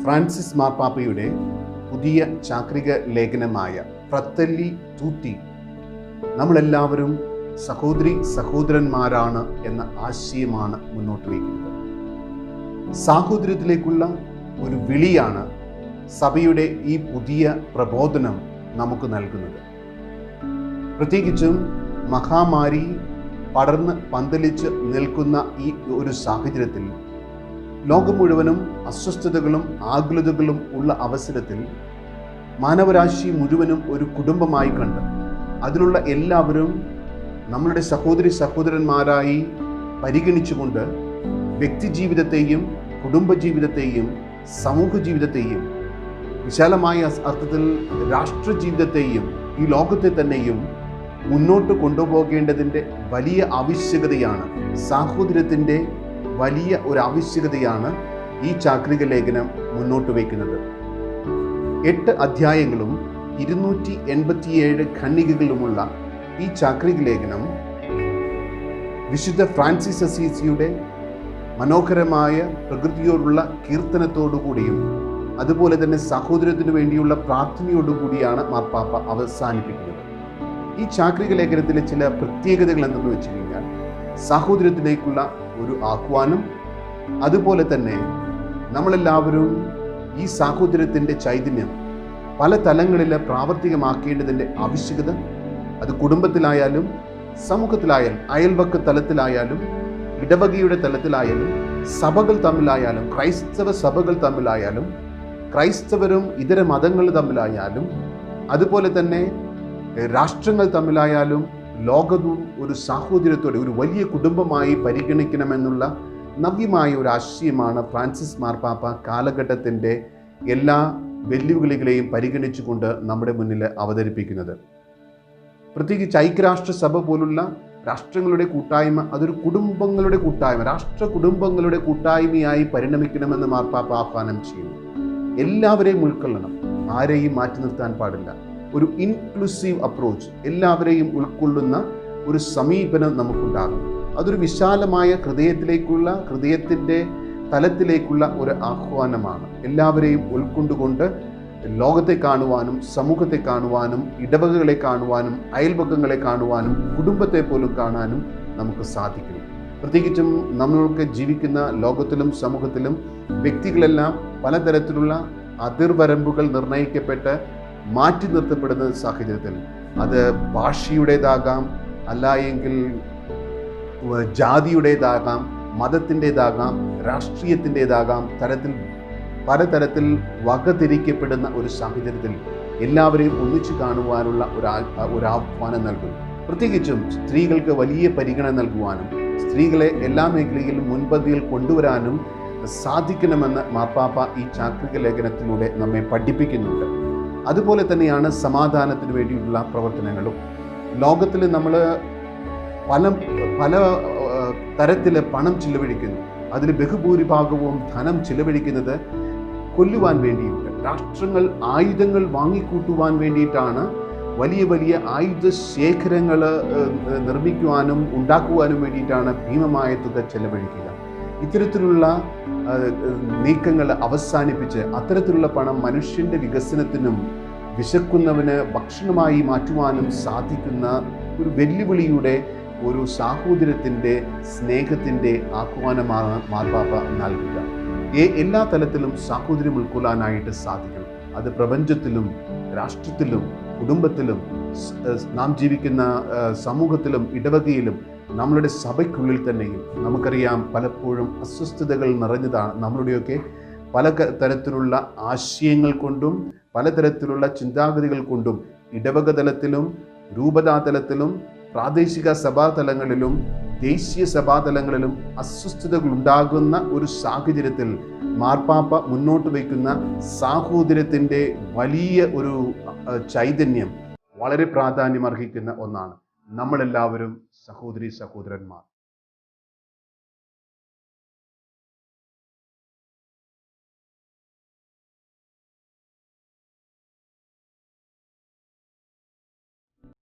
Francis മാർപ്പാപ്പയുടെ പുതിയ ചാക്രിക ലേഖനമായ ഫ്രatelli tutti നമ്മളെല്ലാവരും സഹോദരി സഹോദരന്മാരാണ് എന്ന ആശയമാണ് മുന്നോട്ട് വയ്ക്കുന്നത്. സാഹോദര്യത്തിലേക്കുള്ള ഒരു വിളിയാണ് സഭയുടെ ഈ പുതിയ പ്രബോധനം നമുക്ക് നൽകുന്നത്. പ്രത്യേകിച്ചും മഹാമാരി പടർന്ന് പന്തലിച്ച് നിൽക്കുന്ന ഈ ഒരു സാഹചര്യത്തിൽ ലോകം മുഴുവനും അസ്വസ്ഥതകളും ആകുലതകളും ഉള്ള അവസരത്തിൽ മാനവരാശി മുഴുവനും ഒരു കുടുംബമായി കണ്ട് അതിലുള്ള എല്ലാവരും നമ്മളുടെ സഹോദരി സഹോദരന്മാരായി പരിഗണിച്ചുകൊണ്ട് വ്യക്തിജീവിതത്തെയും കുടുംബജീവിതത്തെയും സമൂഹ ജീവിതത്തെയും വിശാലമായ അർത്ഥത്തിൽ രാഷ്ട്രജീവിതത്തെയും ഈ ലോകത്തെ തന്നെയും മുന്നോട്ട് കൊണ്ടുപോകേണ്ടതിൻ്റെ വലിയ ആവശ്യകതയാണ്, സാഹോദര്യത്തിൻ്റെ വലിയ ഒരു ആവശ്യകതയാണ് ഈ ചാക്രിക ലേഖനം മുന്നോട്ട് വയ്ക്കുന്നത്. 8 അധ്യായങ്ങളും 287 ഖണ്ഡികകളുമുള്ള ഈ ചാക്രിക ലേഖനം വിശുദ്ധ ഫ്രാൻസിസ് അസീസിയുടെ മനോഹരമായ പ്രകൃതിയോടുള്ള കീർത്തനത്തോടുകൂടിയും അതുപോലെ തന്നെ സഹോദരത്തിനു വേണ്ടിയുള്ള പ്രാർത്ഥനയോടുകൂടിയാണ് മാർപ്പാപ്പ അവസാനിപ്പിക്കുന്നത്. ഈ ചാക്രിക ലേഖനത്തിലെ ചില പ്രത്യേകതകൾ എന്തെന്ന് വെച്ച് കഴിഞ്ഞാൽ സാഹോദര്യത്തിലേക്കുള്ള ഒരു ആഹ്വാനം, അതുപോലെ തന്നെ നമ്മളെല്ലാവരും ഈ സാഹോദര്യത്തിൻ്റെ ചൈതന്യം പല തലങ്ങളിൽ പ്രാവർത്തികമാക്കേണ്ടതിൻ്റെ ആവശ്യകത, അത് കുടുംബത്തിലായാലും സമൂഹത്തിലായാലും അയൽവക്ക തലത്തിലായാലും ഇടവകയുടെ തലത്തിലായാലും സഭകൾ തമ്മിലായാലും ക്രൈസ്തവ സഭകൾ തമ്മിലായാലും ക്രൈസ്തവരും ഇതര മതങ്ങൾ തമ്മിലായാലും അതുപോലെ തന്നെ രാഷ്ട്രങ്ങൾ തമ്മിലായാലും ലോകവും ഒരു സാഹോദര്യത്തോടെ ഒരു വലിയ കുടുംബമായി പരിഗണിക്കണമെന്നുള്ള നവ്യമായ ഒരു ആശയമാണ് ഫ്രാൻസിസ് മാർപ്പാപ്പ കാലഘട്ടത്തിൻ്റെ എല്ലാ വെല്ലുവിളികളെയും പരിഗണിച്ചുകൊണ്ട് നമ്മുടെ മുന്നിൽ അവതരിപ്പിക്കുന്നത്. പ്രത്യേകിച്ച് ഐക്യരാഷ്ട്രസഭ പോലുള്ള രാഷ്ട്രങ്ങളുടെ കൂട്ടായ്മ അതൊരു കുടുംബങ്ങളുടെ കൂട്ടായ്മ, രാഷ്ട്ര കുടുംബങ്ങളുടെ കൂട്ടായ്മയായി പരിണമിക്കണമെന്ന് മാർപ്പാപ്പ ആഹ്വാനം ചെയ്യുന്നു. എല്ലാവരെയും ഉൾക്കൊള്ളണം, ആരെയും മാറ്റി നിർത്താൻ പാടില്ല. ഒരു ഇൻക്ലൂസീവ് അപ്രോച്ച്, എല്ലാവരെയും ഉൾക്കൊള്ളുന്ന ഒരു സമീപനം നമുക്കുണ്ടാകും. അതൊരു വിശാലമായ ഹൃദയത്തിൻ്റെ തലത്തിലേക്കുള്ള ഒരു ആഹ്വാനമാണ്. എല്ലാവരെയും ഉൾക്കൊണ്ടുകൊണ്ട് ലോകത്തെ കാണുവാനും സമൂഹത്തെ കാണുവാനും ഇടവകകളെ കാണുവാനും അയൽപക്കങ്ങളെ കാണുവാനും കുടുംബത്തെ പോലും കാണാനും നമുക്ക് സാധിക്കും. പ്രത്യേകിച്ചും നമ്മൾക്ക് ജീവിക്കുന്ന ലോകത്തിലും സമൂഹത്തിലും വ്യക്തികളെല്ലാം പലതരത്തിലുള്ള അതിർവരമ്പുകൾ നിർണ്ണയിക്കപ്പെട്ട് മാറ്റി നിർത്തപ്പെടുന്ന സാഹചര്യത്തിൽ അത് ഭാഷയുടേതാകാം, അല്ല എങ്കിൽ ജാതിയുടേതാകാം, മതത്തിൻ്റെതാകാം, രാഷ്ട്രീയത്തിൻ്റെതാകാം, പലതരത്തിൽ വകതിരിക്കപ്പെടുന്ന ഒരു സാഹചര്യത്തിൽ എല്ലാവരെയും ഒന്നിച്ചു കാണുവാനുള്ള ഒരു ആഹ്വാനം നൽകും. പ്രത്യേകിച്ചും സ്ത്രീകൾക്ക് വലിയ പരിഗണന നൽകുവാനും സ്ത്രീകളെ എല്ലാ മേഖലയിലും മുൻപന്തിയിൽ കൊണ്ടുവരാനും സാധിക്കണമെന്ന് മാർപ്പാപ്പ ഈ ചാക്രിക ലേഖനത്തിലൂടെ നമ്മെ പഠിപ്പിക്കുന്നുണ്ട്. അതുപോലെ തന്നെയാണ് സമാധാനത്തിന് വേണ്ടിയുള്ള പ്രവർത്തനങ്ങളും. ലോകത്തിൽ നമ്മൾ പല തരത്തിൽ പണം ചിലവഴിക്കുന്നു. അതിൽ ബഹുഭൂരിഭാഗവും ധനം ചിലവഴിക്കുന്നത് കൊല്ലുവാൻ വേണ്ടിയിട്ട്, രാഷ്ട്രങ്ങൾ ആയുധങ്ങൾ വാങ്ങിക്കൂട്ടുവാൻ വേണ്ടിയിട്ടാണ്. വലിയ വലിയ ആയുധ ശേഖരങ്ങൾ നിർമ്മിക്കുവാനും ഉണ്ടാക്കുവാനും വേണ്ടിയിട്ടാണ് ഭീമമായ തുക ചെലവഴിക്കുക. ഇത്തരത്തിലുള്ള നീക്കങ്ങൾ അവസാനിപ്പിച്ച് അത്തരത്തിലുള്ള പണം മനുഷ്യൻ്റെ വികസനത്തിനും വിശക്കുന്നവന് ഭക്ഷണമായി മാറ്റുവാനും സാധിക്കുന്ന ഒരു വെല്ലുവിളിയുടെ ഒരു സാഹോദര്യത്തിൻ്റെ സ്നേഹത്തിൻ്റെ ആഹ്വാനമാണ് മാർപ്പാപ്പ നൽകുക. എല്ലാ തലത്തിലും സാഹോദര്യം ഉൾക്കൊള്ളാനായിട്ട് സാധിക്കണം. അത് പ്രപഞ്ചത്തിലും രാഷ്ട്രത്തിലും കുടുംബത്തിലും നാം ജീവിക്കുന്ന സമൂഹത്തിലും ഇടവകയിലും നമ്മളുടെ സഭയ്ക്കുള്ളിൽ തന്നെയും. നമുക്കറിയാം പലപ്പോഴും അസ്വസ്ഥതകൾ നിറഞ്ഞതാണ് നമ്മളുടെയൊക്കെ പല തരത്തിലുള്ള ആശയങ്ങൾ കൊണ്ടും പലതരത്തിലുള്ള ചിന്താഗതികൾ കൊണ്ടും ഇടവക തലത്തിലും രൂപതാതലത്തിലും പ്രാദേശിക സഭാതലങ്ങളിലും ദേശീയ സഭാതലങ്ങളിലും അസ്വസ്ഥതകൾ ഉണ്ടാകുന്ന ഒരു സാഹചര്യത്തിൽ മാർപ്പാപ്പ മുന്നോട്ട് വയ്ക്കുന്ന സാഹോദര്യത്തിൻ്റെ വലിയ ഒരു ചൈതന്യം വളരെ പ്രാധാന്യമർഹിക്കുന്ന ഒന്നാണ്. നമ്മളെല്ലാവരും സഹോദരി സഹോദരന്മാർ.